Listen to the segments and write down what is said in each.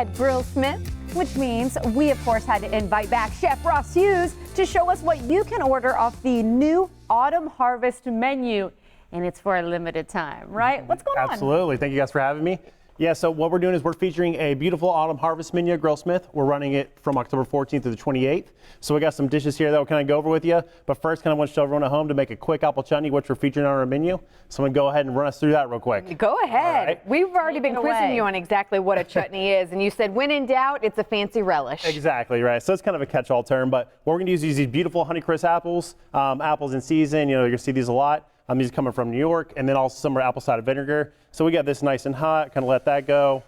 at Grillsmith, which means we, of course, had to invite back Chef Ross Hughes to show us what you can order off the new Autumn Harvest menu. And it's for a limited time, right? What's going on? Absolutely. Thank you guys for having me. Yeah, so what we're doing is we're featuring a beautiful Autumn Harvest menu at Grillsmith. We're running it from October 14th to the 28th. So we got some dishes here that we'll kind of go over with you. But first, kind of want to show everyone at home to make a quick apple chutney, which we're featuring on our menu. So I'm going to go ahead and run us through that real quick. Go ahead. Right. We've already been quizzing you on exactly what a chutney is. And you said, when in doubt, it's a fancy relish. Exactly, right. So it's kind of a catch-all term. But what we're going to use is these beautiful Honeycrisp apples, apples in season. You know, you're going to see these a lot. These are coming from New York. And then also some are apple cider vinegar. So we got this nice and hot. Kind of let that go.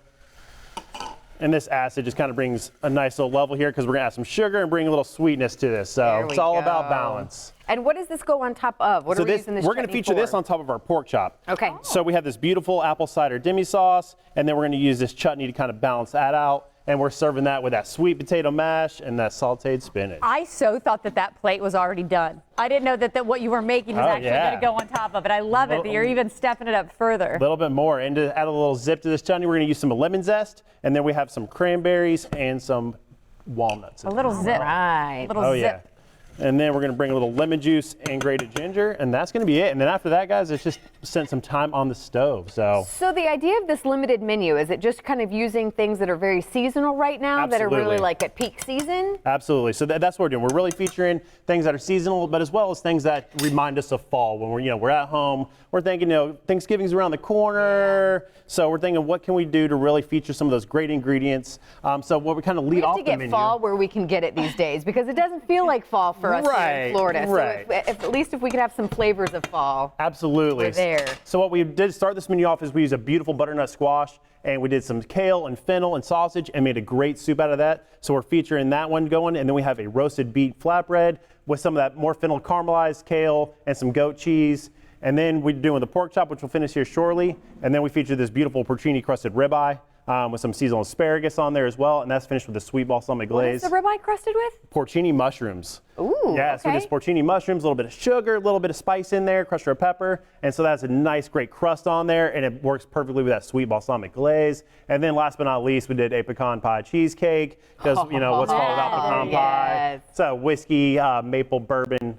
And this acid just kind of brings a nice little level here because we're going to add some sugar and bring a little sweetness to this. So it's all about balance. And what does this go on top of? What are we using this we're going to feature this on top of our pork chop. Okay. So we have this beautiful apple cider demi sauce, and then we're going to use this chutney to kind of balance that out. And we're serving that with that sweet potato mash and that sauteed spinach. I so thought that that plate was already done. I didn't know that what you were making was actually going to go on top of it. I love it that you're even stepping it up further. A little bit more. And to add a little zip to this chutney, we're going to use some lemon zest, and then we have some cranberries and some walnuts. A little zip. Right. A little zip. Yeah. And then we're going to bring a little lemon juice and grated ginger, and that's going to be it. And then after that, guys, it's just spent some time on the stove. So the idea of this limited menu, is it just kind of using things that are very seasonal right now that are really like at peak season? Absolutely. So that's what we're doing. We're really featuring things that are seasonal, but as well as things that remind us of fall when we're at home. We're thinking, Thanksgiving's around the corner. So we're thinking, what can we do to really feature some of those great ingredients? So what we kind of lead off the menu. We have to get fall where we can get it these days because it doesn't feel like fall for us here in Florida. Right. So at least if we could have some flavors of fall. Absolutely. We're there. So what we did to start this menu off is we used a beautiful butternut squash, and we did some kale and fennel and sausage and made a great soup out of that. So we're featuring that one going, and then we have a roasted beet flatbread with some of that more fennel caramelized kale and some goat cheese. And then we're doing the pork chop, which we'll finish here shortly. And then we feature this beautiful porcini crusted ribeye with some seasonal asparagus on there as well. And that's finished with a sweet balsamic glaze. What is the ribeye crusted with? Porcini mushrooms. Ooh, yeah, so this porcini mushrooms, a little bit of sugar, a little bit of spice in there, crushed red pepper. And so that's a nice, great crust on there. And it works perfectly with that sweet balsamic glaze. And then last but not least, we did a pecan pie cheesecake. Because, what's called about pecan pie. So whiskey, maple bourbon,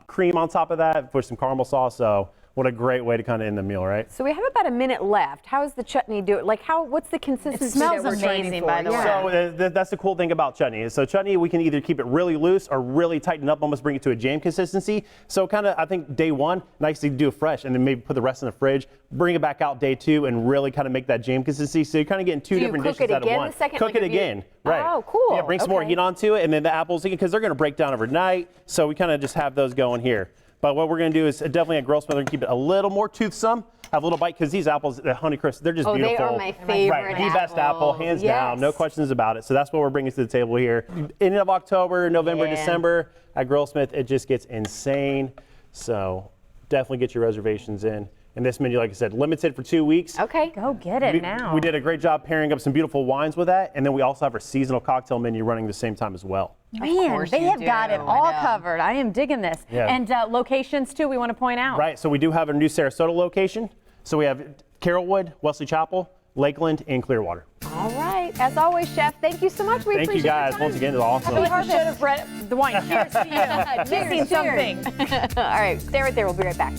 cream on top of that for some caramel sauce. So what a great way to kind of end the meal, right? So we have about a minute left. How is the chutney doing? Like, what's the consistency? It smells that we're amazing, by the way. So that's the cool thing about chutney. So chutney, we can either keep it really loose or really tighten up, almost bring it to a jam consistency. So kind of, I think day one, nice to do it fresh, and then maybe put the rest in the fridge, bring it back out day two, and really kind of make that jam consistency. So you're kind of getting two different dishes out of one. Cook it again. Right. Oh, cool. Yeah, bring some more heat onto it, and then the apples, because they're going to break down overnight. So we kind of just have those going here. But what we're going to do is definitely at Grillsmith, we're going to keep it a little more toothsome, have a little bite, because these apples, the Honeycrisp, they're just beautiful. They are my favorite Right, the best apple, hands down, no questions about it. So that's what we're bringing to the table here. End of October, November, December at Grillsmith, it just gets insane. So definitely get your reservations in. And this menu, like I said, limited for 2 weeks. Okay. Go get it now. We did a great job pairing up some beautiful wines with that. And then we also have our seasonal cocktail menu running at the same time as well. Man, they have got it all covered. I am digging this. Yeah. And locations, too, we want to point out. Right. So we do have a new Sarasota location. So we have Carrollwood, Wesley Chapel, Lakeland, and Clearwater. All right. As always, Chef, thank you so much. We Thank you guys. Once again, it's awesome. I should have read the wine. Cheers to you. Missing something. All right. Stay right there. We'll be right back.